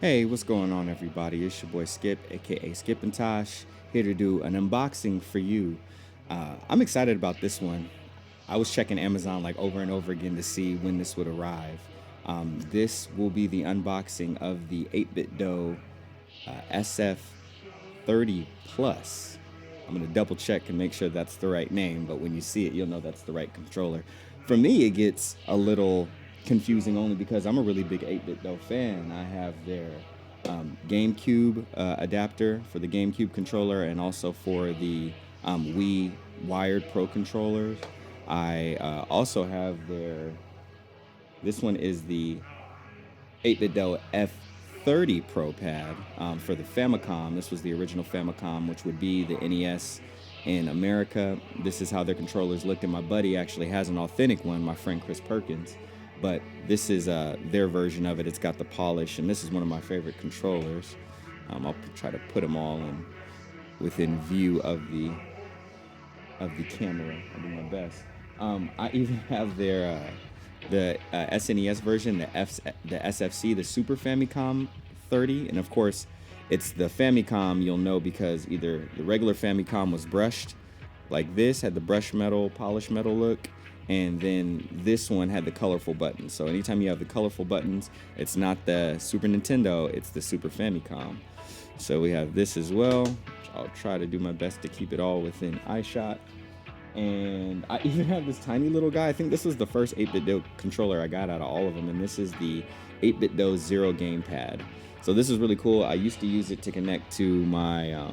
Hey, what's going on, everybody? It's your boy Skip, aka Skip and Tosh, here to do an unboxing for you. I'm excited about this one. I was checking Amazon like over and over again to see when this would arrive. This will be the unboxing of the 8Bitdo SF30 Plus. I'm going to double check and make sure that's the right name, but when you see it, you'll know that's the right controller. For me, it gets a little confusing only because I'm a really big 8Bitdo fan. I have their GameCube adapter for the GameCube controller and also for the Wii wired Pro controllers. I also have this one is the 8Bitdo F30 Pro pad for the Famicom. This was the original Famicom, which would be the NES in America. This is how their controllers looked, and my buddy actually has an authentic one, my friend Chris Perkins. But this is their version of it. It's got the polish, and this is one of my favorite controllers. I'll try to put them all within view of the camera. I'll do my best. I even have the SNES version, the SFC, the Super Famicom 30, and of course, it's the Famicom. You'll know because either the regular Famicom was brushed, like this, had the brushed metal, polished metal look. And then this one had the colorful buttons. So anytime you have the colorful buttons, it's not the Super Nintendo, it's the Super Famicom. So we have this as well. I'll try to do my best to keep it all within eye shot. And I even have this tiny little guy. I think this was the first 8Bitdo controller I got out of all of them. And this is the 8Bitdo Zero gamepad. So this is really cool. I used to use it to connect to my,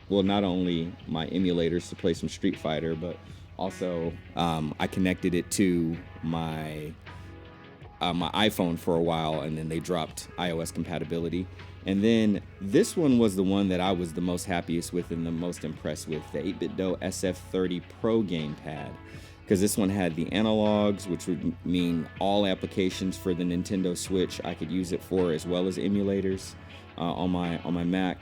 well, not only my emulators to play some Street Fighter, but also, I connected it to my iPhone for a while, and then they dropped iOS compatibility. And then this one was the one that I was the most happiest with and the most impressed with, the 8Bitdo SF30 Pro gamepad. Because this one had the analogs, which would mean all applications for the Nintendo Switch I could use it for, as well as emulators on my Mac.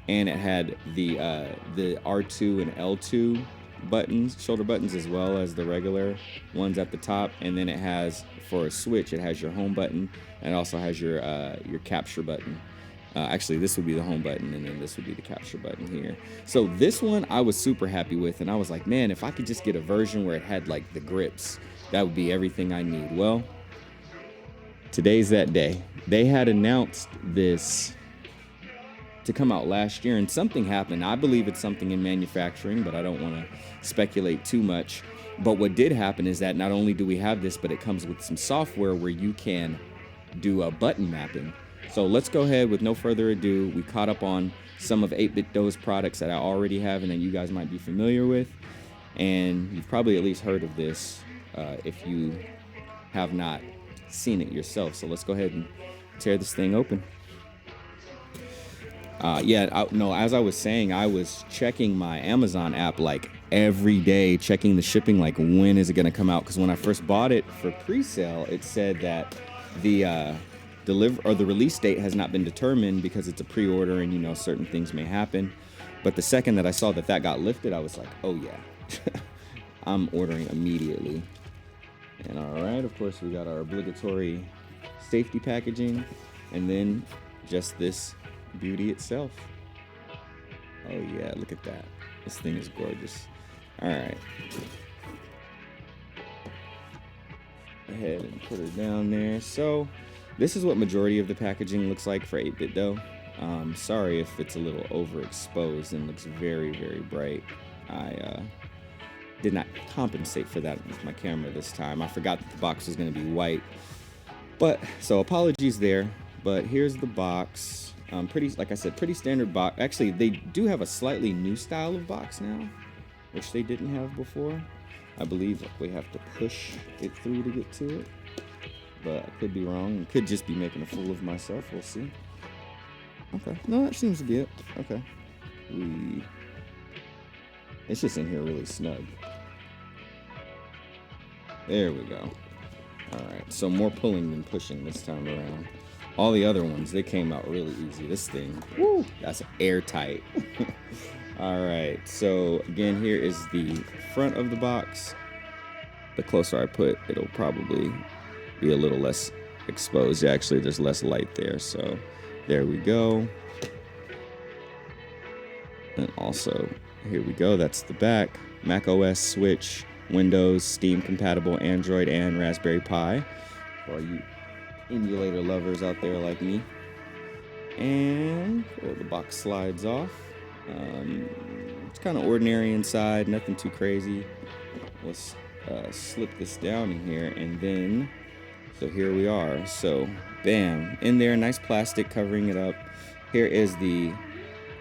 And it had the R2 and L2 buttons, shoulder buttons, as well as the regular ones at the top. And then it has, for a Switch, it has your home button, and it also has your capture button. Actually, this would be the home button, and then this would be the capture button here. So this one I was super happy with, and I was like, man, if I could just get a version where it had like the grips, that would be everything I need. Well, today's that day. They had announced this to come out last year, and something happened. I believe it's something in manufacturing, but I don't want to speculate too much. But what did happen is that not only do we have this, but it comes with some software where you can do a button mapping. So let's go ahead with no further ado. We caught up on some of 8Bitdo's products that I already have and that you guys might be familiar with. And you've probably at least heard of this if you have not seen it yourself. So let's go ahead and tear this thing open. As I was saying, I was checking my Amazon app like every day, checking the shipping, like when is it going to come out? Because when I first bought it for pre-sale, it said that the the release date has not been determined because it's a pre-order and certain things may happen. But the second that I saw that got lifted, I was like, oh yeah, I'm ordering immediately. And all right, of course, we got our obligatory safety packaging, and then just this beauty itself. Oh yeah, look at that. This thing is gorgeous. All right, go ahead and put her down there. So this is what majority of the packaging looks like for 8Bitdo. Sorry if it's a little overexposed and looks very, very bright. I did not compensate for that with my camera this time. I forgot that the box was going to be white, but so apologies there. But here's the box. Like I said, pretty standard box. Actually, they do have a slightly new style of box now, which they didn't have before. I believe we have to push it through to get to it, but I could be wrong. I could just be making a fool of myself. We'll see. Okay, no, that seems good. Okay, it's just in here really snug. There we go. All right, so more pulling than pushing this time around. All the other ones, they came out really easy. This thing, woo, that's airtight. All right, so again, here is the front of the box. The closer I put, it'll probably be a little less exposed. Actually, there's less light there, so There we go. And also, here we go. That's the back. Mac OS, Switch, Windows, Steam compatible, Android, and Raspberry Pi. For all you emulator lovers out there like me. And the box slides off. It's kind of ordinary inside, nothing too crazy. Let's slip this down in here, and then, so here we are. So, bam, in there, nice plastic covering it up. Here is the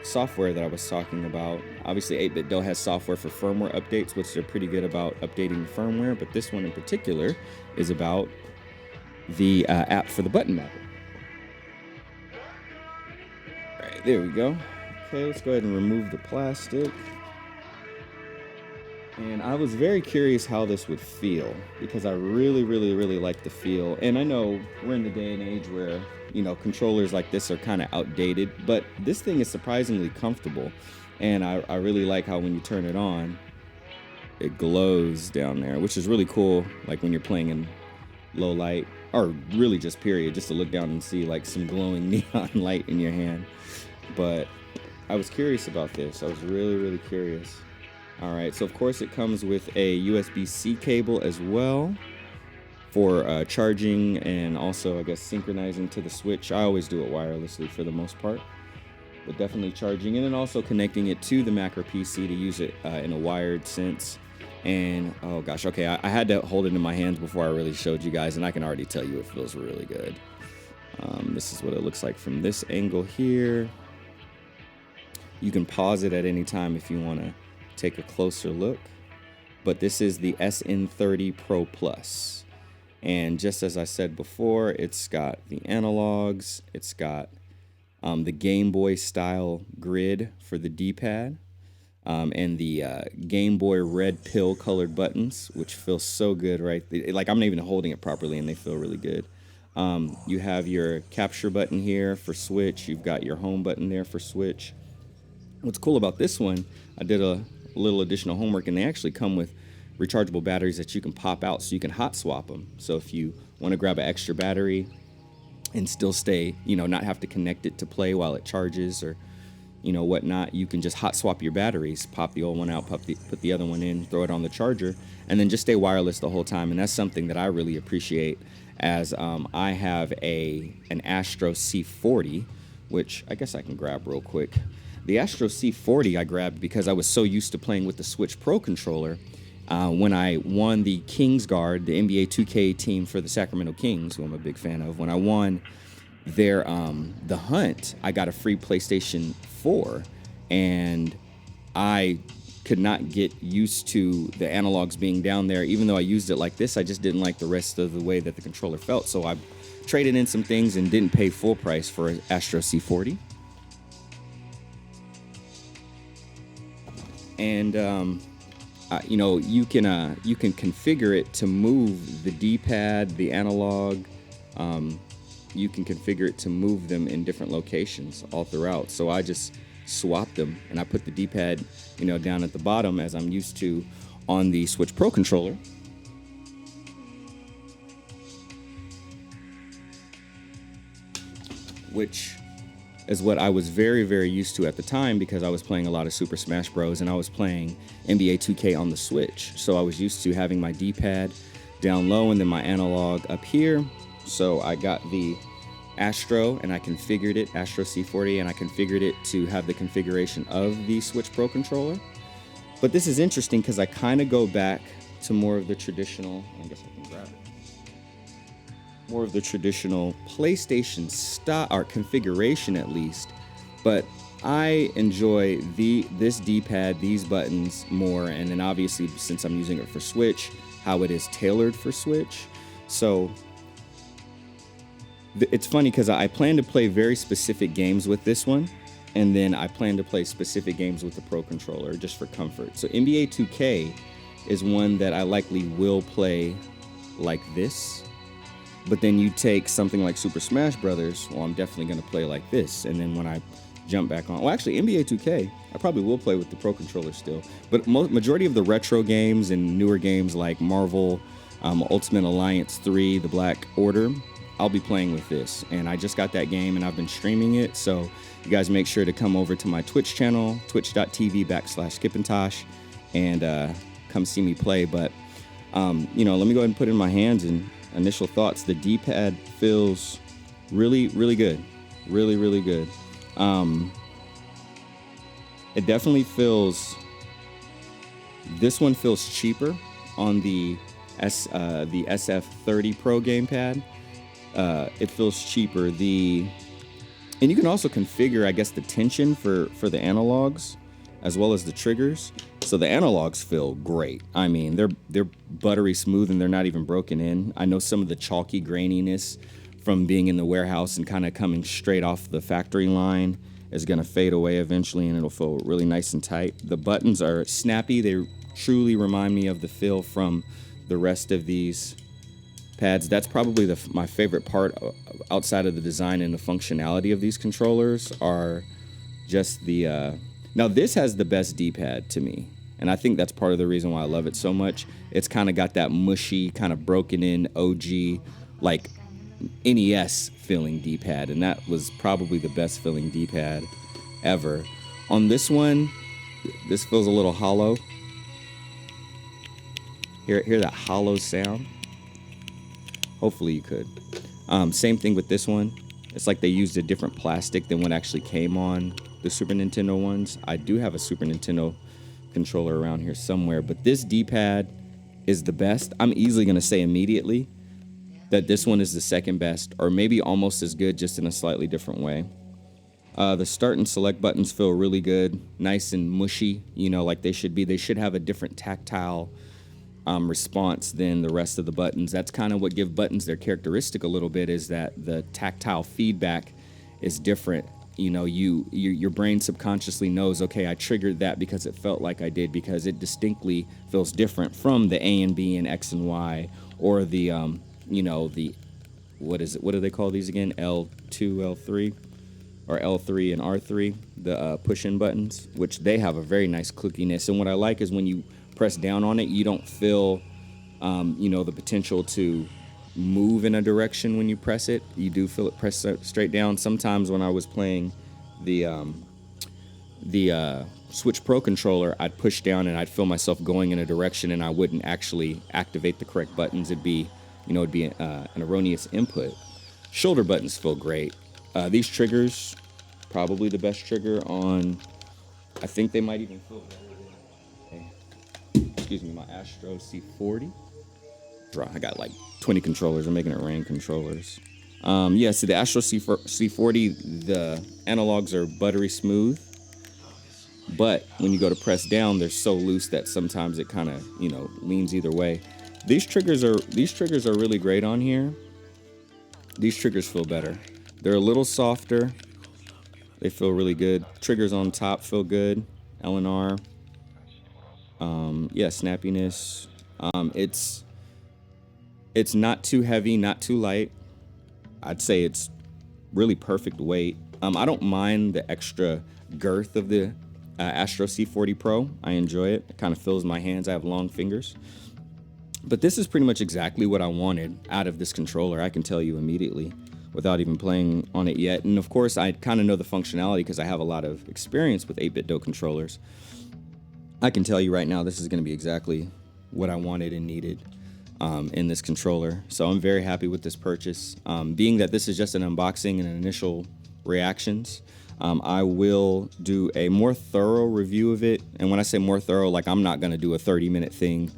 software that I was talking about. Obviously, 8Bitdo has software for firmware updates, which they're pretty good about updating the firmware, but this one in particular is about the app for the button mapper. All right, there we go. Okay, let's go ahead and remove the plastic. And I was very curious how this would feel, because I really like the feel. And I know we're in the day and age where, you know, controllers like this are kind of outdated, but this thing is surprisingly comfortable. And I really like how when you turn it on, it glows down there, which is really cool. Like when you're playing in low light, or really just period, just to look down and see like some glowing neon light in your hand. But I was curious about this. I was really curious. All right, so of course it comes with a USB-C cable as well for charging, and also I guess synchronizing to the Switch. I always do it wirelessly for the most part, but definitely charging, and then also connecting it to the Mac or PC to use it in a wired sense. And oh gosh, okay, I had to hold it in my hands before I really showed you guys, and I can already tell you it feels really good. This is what it looks like from this angle here. You can pause it at any time if you want to take a closer look, but this is the SN30 Pro Plus, and just as I said before, it's got the analogs, it's got the Game Boy style grid for the D-pad, and the Game Boy red pill colored buttons, which feel so good, right? Like I'm not even holding it properly and they feel really good. You have your capture button here for Switch, you've got your home button there for Switch. What's cool about this one, I did a little additional homework, and they actually come with rechargeable batteries that you can pop out, so you can hot swap them. So if you want to grab an extra battery and still stay, you know, not have to connect it to play while it charges or, you know, whatnot, you can just hot swap your batteries, pop the old one out, put the other one in, throw it on the charger, and then just stay wireless the whole time. And that's something that I really appreciate, as I have an Astro C40, which I guess I can grab real quick. The Astro C40 I grabbed because I was so used to playing with the Switch Pro controller. When I won the Kingsguard, the NBA 2K team for the Sacramento Kings, who I'm a big fan of, when I won their the hunt, I got a free PlayStation 4, and I could not get used to the analogs being down there. Even though I used it like this, I just didn't like the rest of the way that the controller felt. So I traded in some things and didn't pay full price for an Astro C40. And you know, you can configure it to move the D-pad, the analog. You can configure it to move them in different locations all throughout. So I just swapped them, and I put the D-pad, you know, down at the bottom as I'm used to on the Switch Pro controller. Which is what I was very used to at the time, because I was playing a lot of Super Smash Bros. And I was playing NBA 2K on the Switch. So I was used to having my D-pad down low and then my analog up here. So I got the Astro and I configured it, Astro C40, and I configured it to have the configuration of the Switch Pro controller. But this is interesting because I kind of go back to more of the traditional, I guess I can grab it. More of the traditional PlayStation style or configuration, at least, but I enjoy this D-pad, these buttons more, and then obviously since I'm using it for Switch, how it is tailored for Switch. So it's funny because I plan to play very specific games with this one, and then I plan to play specific games with the Pro controller just for comfort. So NBA 2K is one that I likely will play like this. But then you take something like Super Smash Brothers, well, I'm definitely going to play like this. And then when I jump back on, well, actually, NBA 2K, I probably will play with the Pro controller still. But majority of the retro games and newer games like Marvel, Ultimate Alliance 3, The Black Order, I'll be playing with this. And I just got that game and I've been streaming it. So you guys make sure to come over to my Twitch channel, twitch.tv/Skipintosh, and come see me play. But, you know, let me go ahead and put it in my hands and initial thoughts. The D-pad feels really, really good. Really, really good. It definitely feels, this one feels cheaper on the SF30 Pro gamepad. It feels cheaper. And you can also configure, I guess, the tension for the analogs as well as the triggers. So the analogs feel great. I mean, they're buttery smooth and they're not even broken in. I know some of the chalky graininess from being in the warehouse and kind of coming straight off the factory line is going to fade away eventually, and it'll feel really nice and tight. The buttons are snappy. They truly remind me of the feel from the rest of these pads. That's probably my favorite part outside of the design and the functionality of these controllers are just the... Now, this has the best D-pad to me, and I think that's part of the reason why I love it so much. It's kind of got that mushy, kind of broken-in OG, like NES feeling D-pad, and that was probably the best feeling D-pad ever. On this one, this feels a little hollow. Hear that hollow sound? Hopefully you could. Same thing with this one. It's like they used a different plastic than what actually came on the Super Nintendo ones. I do have a Super Nintendo controller around here somewhere, but this D-pad is the best. I'm easily going to say immediately that this one is the second best, or maybe almost as good, just in a slightly different way. The start and select buttons feel really good, nice and mushy, you know, like they should be. They should have a different tactile response than the rest of the buttons. That's kind of what gives buttons their characteristic a little bit, is that the tactile feedback is different. You know, your brain subconsciously knows, okay, I triggered that because it felt like I did, because it distinctly feels different from the A and B and X and Y, or the you know, the, what do they call these again? L2, L3, or L3 and R3, the push-in buttons, which they have a very nice clickiness. And what I like is when you press down on it, you don't feel, you know, the potential to move in a direction when you press it. You do feel it press straight down. Sometimes when I was playing the Switch Pro controller, I'd push down and I'd feel myself going in a direction, and I wouldn't actually activate the correct buttons. It'd be an erroneous input. Shoulder buttons feel great. These triggers, probably the best trigger on, I think they might even feel better than, excuse me, my Astro C40. I got like 20 controllers. I'm making it rain controllers. Yeah, so the Astro C40, the analogs are buttery smooth, but when you go to press down, they're so loose that sometimes it kind of, you know, leans either way. These triggers are really great on here. These triggers feel better. They're a little softer. They feel really good. Triggers on top feel good. L and R. Yeah, snappiness. It's not too heavy, not too light. I'd say it's really perfect weight. I don't mind the extra girth of the Astro C40 Pro. I enjoy it. It kind of fills my hands. I have long fingers. But this is pretty much exactly what I wanted out of this controller. I can tell you immediately without even playing on it yet. And of course, I kind of know the functionality because I have a lot of experience with 8BitDo controllers. I can tell you right now, this is going to be exactly what I wanted and needed in this controller. So I'm very happy with this purchase. Being that this is just an unboxing and initial reactions, I will do a more thorough review of it. And when I say more thorough, like, I'm not going to do a 30-minute thing.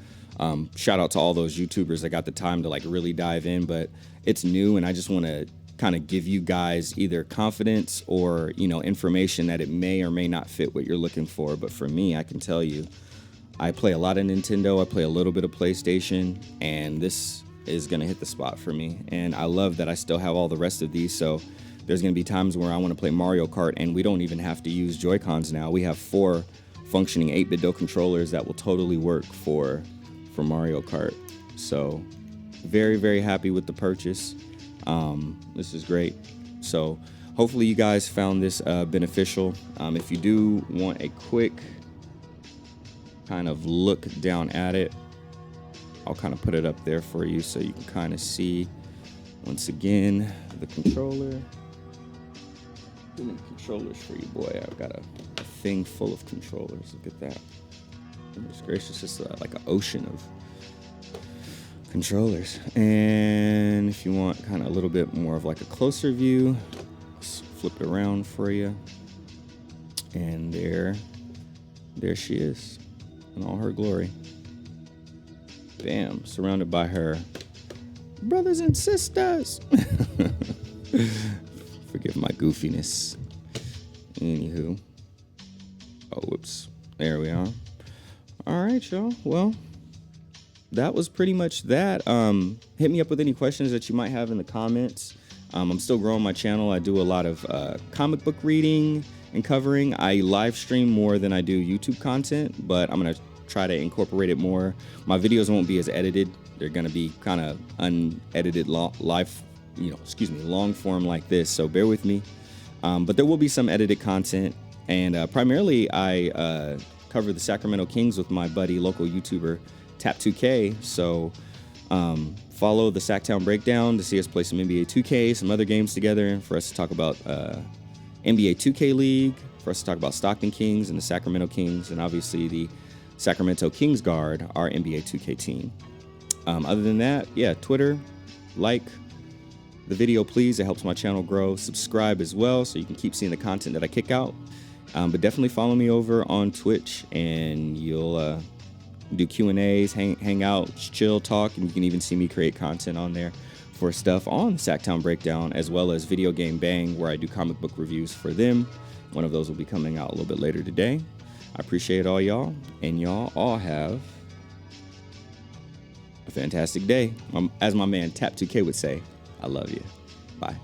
Shout out to all those YouTubers that got the time to like really dive in, but it's new and I just want to kind of give you guys either confidence or, you know, information that it may or may not fit what you're looking for. But for me, I can tell you, I play a lot of Nintendo, I play a little bit of PlayStation, and this is going to hit the spot for me. And I love that I still have all the rest of these. So there's going to be times where I want to play Mario Kart and we don't even have to use Joy-Cons now. We have 4 functioning 8BitDo controllers that will totally work for Mario Kart. So very, very happy with the purchase. This is great. So hopefully you guys found this beneficial. If you do want a quick kind of look down at it, I'll kind of put it up there for you so you can kind of see Once again, the controller. Too many controllers for you, boy. I've got a thing full of controllers. Look at that. Goodness gracious, it's like an ocean of controllers. And if you want kind of a little bit more of like a closer view, let's flip it around for you. And there she is in all her glory. Bam, surrounded by her brothers and sisters. Forgive my goofiness. Anywho. Oh, whoops. There we are. All right, y'all. Well, that was pretty much that. Hit me up with any questions that you might have in the comments. I'm still growing my channel. I do a lot of comic book reading and covering. I live stream more than I do YouTube content, but I'm going to try to incorporate it more. My videos won't be as edited. They're going to be kind of unedited long form like this, so bear with me. But there will be some edited content, and primarily I cover the Sacramento Kings with my buddy, local YouTuber Tap2K. So follow the Sacktown Breakdown to see us play some NBA 2K, some other games together, for us to talk about NBA 2K League, for us to talk about Stockton Kings and the Sacramento Kings, and obviously the Sacramento Kings Guard, our NBA 2K team. Other than that, yeah, Twitter, like the video, please. It helps my channel grow. Subscribe as well so you can keep seeing the content that I kick out. But definitely follow me over on Twitch, and you'll do Q&As, hang out, chill, talk, and you can even see me create content on there for stuff on Sacktown Breakdown, as well as Video Game Bang, where I do comic book reviews for them. One of those will be coming out a little bit later today. I appreciate all y'all, and y'all all have a fantastic day. As my man Tap2K would say, I love you. Bye.